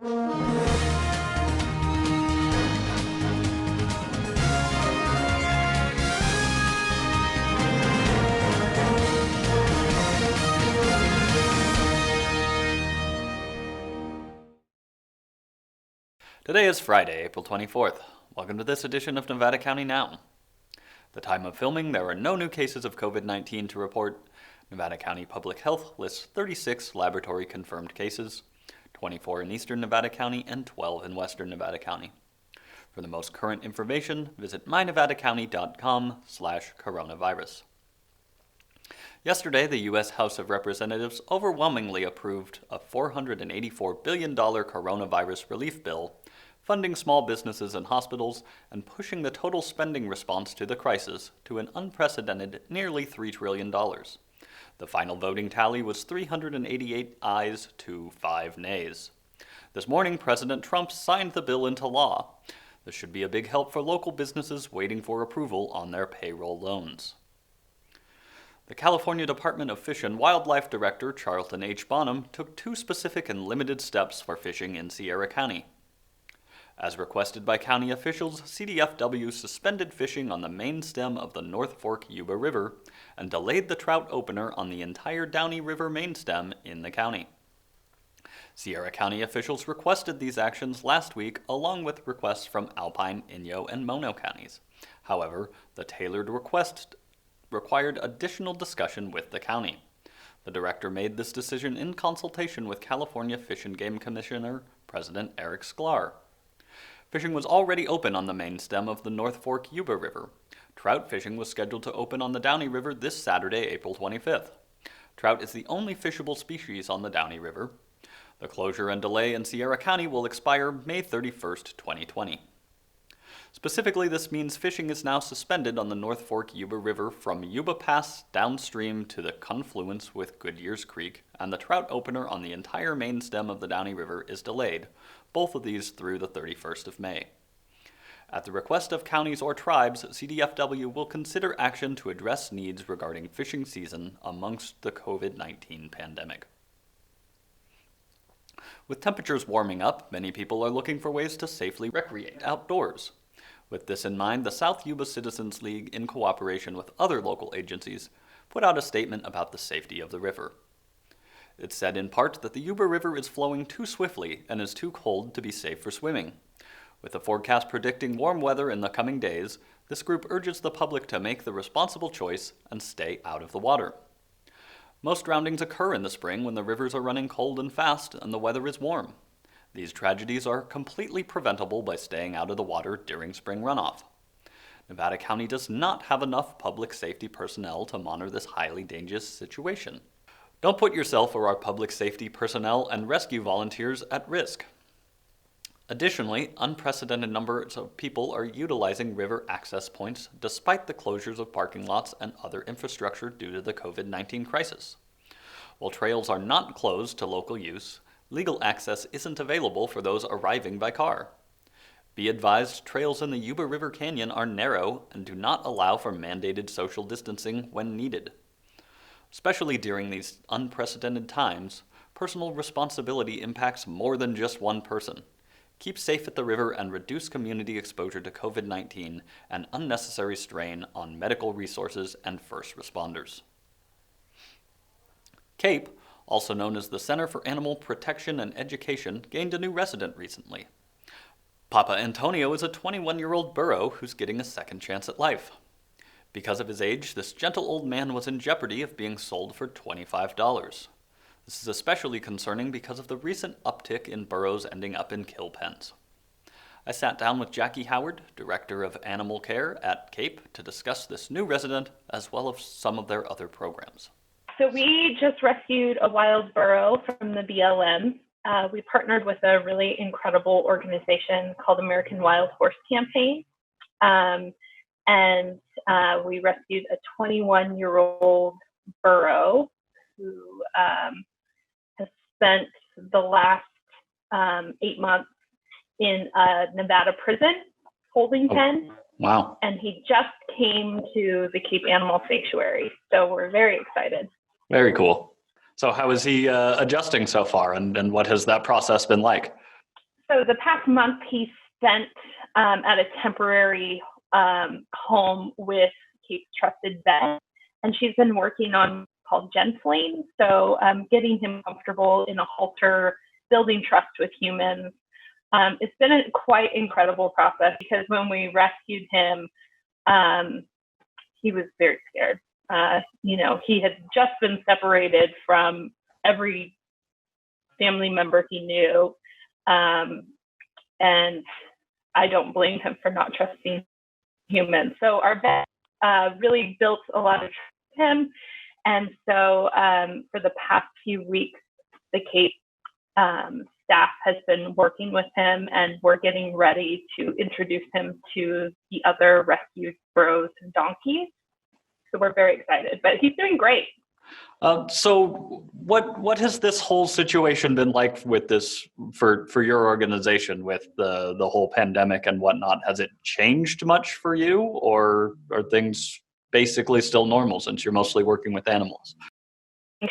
Today is Friday, April 24th. Welcome to this edition of Nevada County Now. The time of filming, there are no new cases of COVID-19 to report. Nevada County Public Health lists 36 laboratory-confirmed cases, 24 in eastern Nevada County and 12 in western Nevada County. For the most current information, visit mynevadacounty.com/coronavirus. Yesterday, the U.S. House of Representatives overwhelmingly approved a $484 billion coronavirus relief bill, funding small businesses and hospitals and pushing the total spending response to the crisis to an unprecedented nearly $3 trillion. The final voting tally was 388 ayes to 5 nays. This morning, President Trump signed the bill into law. This should be a big help for local businesses waiting for approval on their payroll loans. The California Department of Fish and Wildlife Director Charlton H. Bonham took 2 specific and limited steps for fishing in Sierra County. As requested by county officials, CDFW suspended fishing on the main stem of the North Fork Yuba River and delayed the trout opener on the entire Downey River main stem in the county. Sierra County officials requested these actions last week along with requests from Alpine, Inyo, and Mono counties. However, the tailored request required additional discussion with the county. The director made this decision in consultation with California Fish and Game Commissioner President Eric Sklar. Fishing was already open on the main stem of the North Fork Yuba River. Trout fishing was scheduled to open on the Downey River this Saturday, April 25th. Trout is the only fishable species on the Downey River. The closure and delay in Sierra County will expire May 31st, 2020. Specifically, this means fishing is now suspended on the North Fork Yuba River from Yuba Pass downstream to the confluence with Goodyear's Creek, and the trout opener on the entire main stem of the Downey River is delayed, both of these through the 31st of May. At the request of counties or tribes, CDFW will consider action to address needs regarding fishing season amongst the COVID-19 pandemic. With temperatures warming up, many people are looking for ways to safely recreate outdoors. With this in mind, the South Yuba Citizens League, in cooperation with other local agencies, put out a statement about the safety of the river. It said in part that the Yuba River is flowing too swiftly and is too cold to be safe for swimming. With the forecast predicting warm weather in the coming days, this group urges the public to make the responsible choice and stay out of the water. Most drownings occur in the spring when the rivers are running cold and fast and the weather is warm. These tragedies are completely preventable by staying out of the water during spring runoff. Nevada County does not have enough public safety personnel to monitor this highly dangerous situation. Don't put yourself or our public safety personnel and rescue volunteers at risk. Additionally, unprecedented numbers of people are utilizing river access points despite the closures of parking lots and other infrastructure due to the COVID-19 crisis. While trails are not closed to local use, legal access isn't available for those arriving by car. Be advised, trails in the Yuba River Canyon are narrow and do not allow for mandated social distancing when needed. Especially during these unprecedented times, personal responsibility impacts more than just one person. Keep safe at the river and reduce community exposure to COVID-19 and unnecessary strain on medical resources and first responders. CAPE, also known as the Center for Animal Protection and Education, gained a new resident recently. Papa Antonio is a 21-year-old burro who's getting a second chance at life. Because of his age, this gentle old man was in jeopardy of being sold for $25. This is especially concerning because of the recent uptick in burros ending up in kill pens. I sat down with Jackie Howard, Director of Animal Care at CAPE, to discuss this new resident as well as some of their other programs. So we just rescued a wild burro from the BLM. We partnered with a really incredible organization called American Wild Horse Campaign. And we rescued a 21-year-old burro who has spent the last 8 months in a Nevada prison holding pen. Wow. And he just came to the Cape Animal Sanctuary. So we're very excited. Very cool. So how is he adjusting so far, and what has that process been like? So the past month he spent at a temporary home with Kate's trusted vet, and she's been working on called gentling. So getting him comfortable in a halter, building trust with humans. It's been a quite incredible process because when we rescued him, he was very scared. He had just been separated from every family member he knew. And I don't blame him for not trusting humans. So our vet really built a lot of trust in him. And so for the past few weeks, the Cape staff has been working with him, and we're getting ready to introduce him to the other rescued burros and donkeys. So we're very excited, but he's doing great. So what has this whole situation been like with this for your organization with the whole pandemic and whatnot? Has it changed much for you, or are things basically still normal since you're mostly working with animals?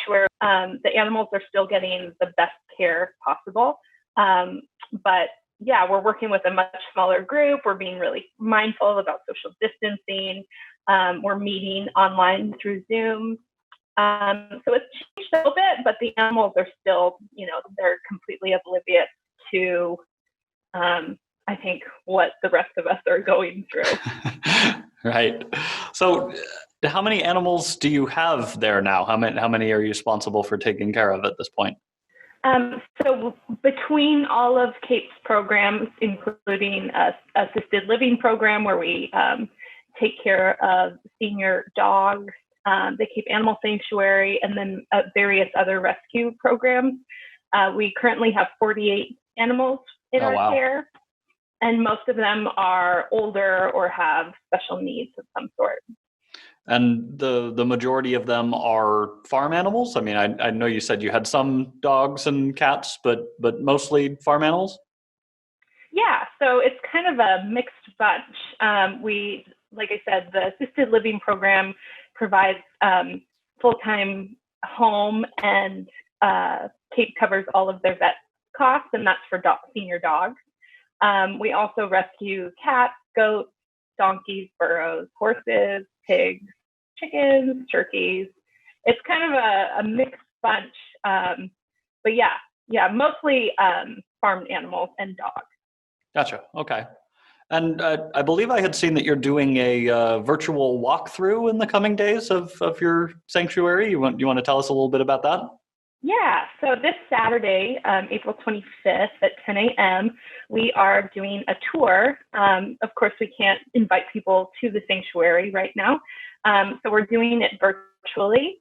Where the animals are still getting the best care possible. But yeah, we're working with a much smaller group. We're being really mindful about social distancing. We're meeting online through Zoom. So it's changed a little bit, but the animals are still, they're completely oblivious to, I think, what the rest of us are going through. Right. So how many animals do you have there now? How many are you responsible for taking care of at this point? So between all of Kate's programs, including a assisted living program where we take care of senior dogs, the Cape Animal Sanctuary, and then various other rescue programs, we currently have 48 animals in our care. And most of them are older or have special needs of some sort. And the majority of them are farm animals? I mean, I know you said you had some dogs and cats, but mostly farm animals? Yeah, so it's kind of a mixed bunch. We, like I said, the assisted living program provides full-time home, and Cape covers all of their vet costs, and that's for senior dogs. We also rescue cats, goats, donkeys, burros, horses, pigs, chickens, turkeys. It's kind of a mixed bunch. But yeah, mostly farmed animals and dogs. Gotcha. Okay. And I believe I had seen that you're doing a virtual walkthrough in the coming days of your sanctuary. You want to tell us a little bit about that? Yeah, so this Saturday, April 25th at 10 a.m., we are doing a tour. Of course, we can't invite people to the sanctuary right now, so we're doing it virtually.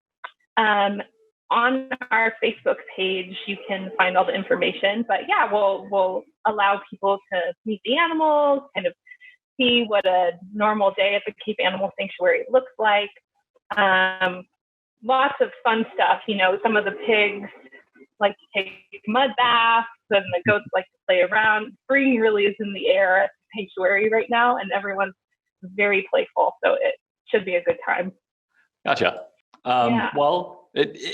On our Facebook page, you can find all the information. But yeah, we'll allow people to meet the animals, kind of see what a normal day at the Cape Animal Sanctuary looks like. Lots of fun stuff. Some of the pigs like to take mud baths, and the goats like to play around. Spring really is in the air at the sanctuary right now, and everyone's very playful, so it should be a good time. Gotcha. Yeah. Well,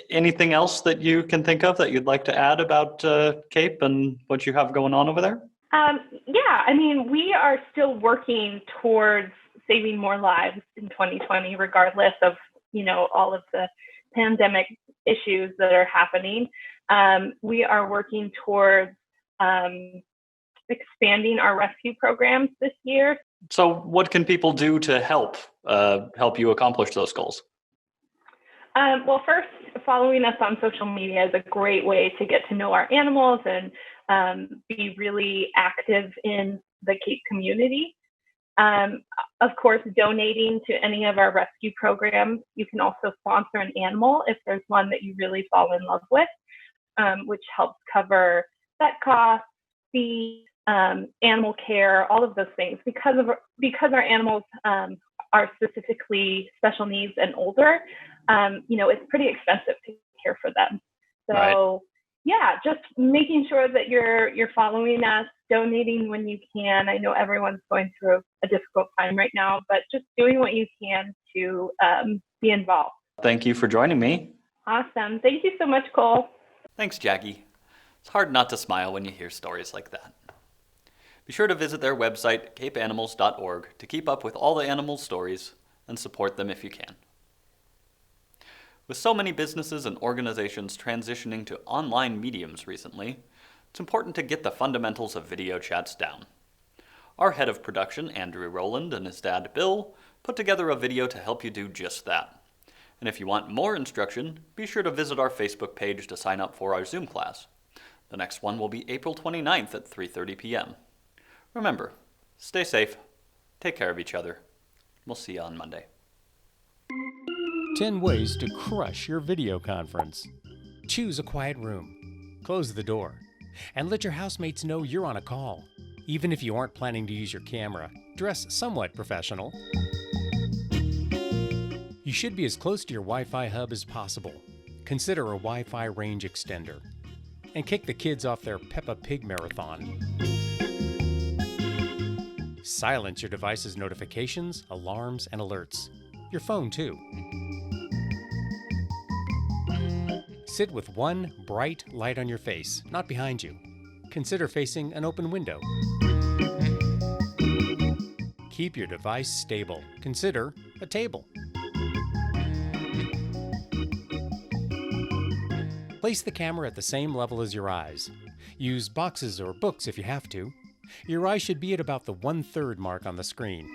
anything else that you can think of that you'd like to add about Cape and what you have going on over there? Yeah, I mean, we are still working towards saving more lives in 2020, regardless of all of the pandemic issues that are happening. We are working towards expanding our rescue programs this year. So what can people do to help you accomplish those goals? Well, first, following us on social media is a great way to get to know our animals and be really active in the Cape community. Of course, donating to any of our rescue programs. You can also sponsor an animal if there's one that you really fall in love with, which helps cover vet costs, feed, animal care, all of those things. Because our animals are specifically special needs and older, it's pretty expensive to care for them. So. Right. Yeah, just making sure that you're following us, donating when you can. I know everyone's going through a difficult time right now, but just doing what you can to be involved. Thank you for joining me. Awesome. Thank you so much, Cole. Thanks, Jackie. It's hard not to smile when you hear stories like that. Be sure to visit their website, capeanimals.org, to keep up with all the animal stories and support them if you can. With so many businesses and organizations transitioning to online mediums recently, it's important to get the fundamentals of video chats down. Our head of production, Andrew Rowland, and his dad, Bill, put together a video to help you do just that. And if you want more instruction, be sure to visit our Facebook page to sign up for our Zoom class. The next one will be April 29th at 3:30 p.m. Remember, stay safe, take care of each other. We'll see you on Monday. 10 ways to crush your video conference. Choose a quiet room. Close the door. And let your housemates know you're on a call. Even if you aren't planning to use your camera, dress somewhat professional. You should be as close to your Wi-Fi hub as possible. Consider a Wi-Fi range extender. And kick the kids off their Peppa Pig marathon. Silence your device's notifications, alarms, and alerts. Your phone, too. Sit with one bright light on your face, not behind you. Consider facing an open window. Keep your device stable. Consider a table. Place the camera at the same level as your eyes. Use boxes or books if you have to. Your eyes should be at about the 1/3 mark on the screen.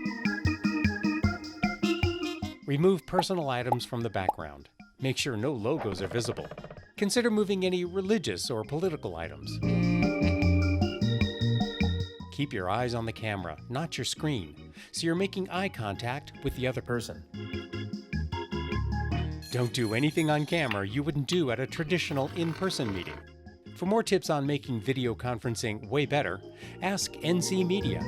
Remove personal items from the background. Make sure no logos are visible. Consider moving any religious or political items. Keep your eyes on the camera, not your screen, so you're making eye contact with the other person. Don't do anything on camera you wouldn't do at a traditional in-person meeting. For more tips on making video conferencing way better, ask NC Media.